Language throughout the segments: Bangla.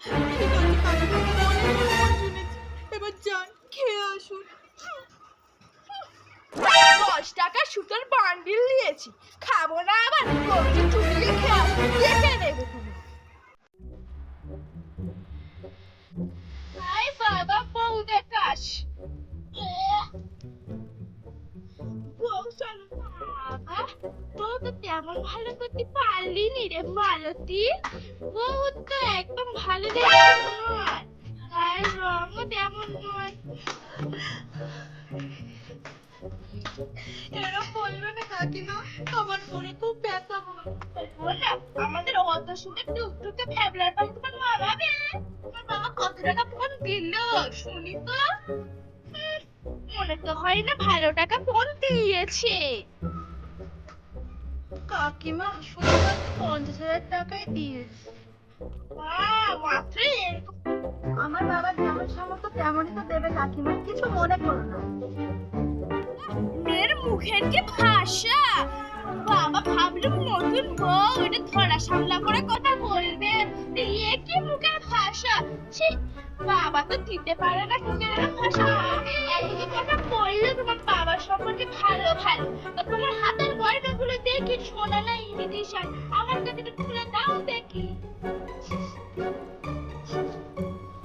ঠিক আছে কাকিমা, অনেক কথা শুনেছি, এবার যান খেয়ে আসুন। 10 টাকা সুতোর বান্ডিল নিয়েছি, খাবো না আবার কবজি চুবিয়ে খেয়ে আসবো, দেখে নেবে তুমি। আই বাবা বউ দেখাস, বউ চলো বাবা, বউ তো তেমন ভালো করতে পারলি নি রে মালতী, বউ তো একদম ভালো দেখতে নয়, আর রঙও তেমন নয়। এরকম বলবে না কাকিমা, আমার মনে খুব ব্যথা হয়। বললা আমাদের অত সুন্দর টুকটুকে ফ্যাবলার পাশে তোমার মানাবে? তোমার বাবা কত টাকা ফোন দিল শুনি তো। মনে তো হয় না ভালো টাকা ফোন দিয়েছে। কাকিমা শুধুমাত্র 50,000 টাকাই দিয়েছে। মাত্র এরকম? আমার বাবার যেমন সামর্থ্য তেমনই তো দেবে কাকিমা, কিছু মনে করো না। মেয়ের মুখের কি ভাষা, বাবা ভাবলুম নতুন বউ এটা ধরা সামলা করে কথা বলবে, এ কি মুখের ভাষা, ছি, বাবা তো দিতে পারে না মুখের ভাষা। একদিকে কথা বললে তোমার বাবার সম্পর্কে ভালো ভালো, তা তোমার হাতের গয়নাগুলো দেখি সোনা না ইমিটেশন, আমার কাছে একটু খুলে দাও দেখি।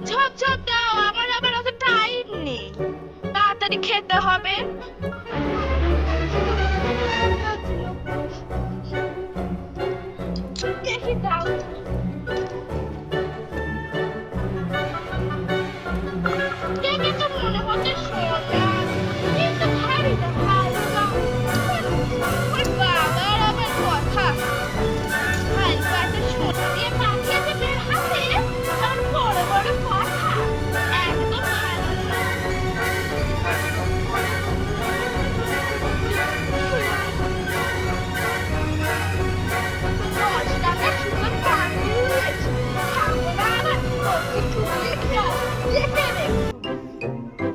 ঝপ ঝপ দাও, আমার আবার অত টাইম নেই, তাড়াতাড়ি খেতে হবে। দেখি দাও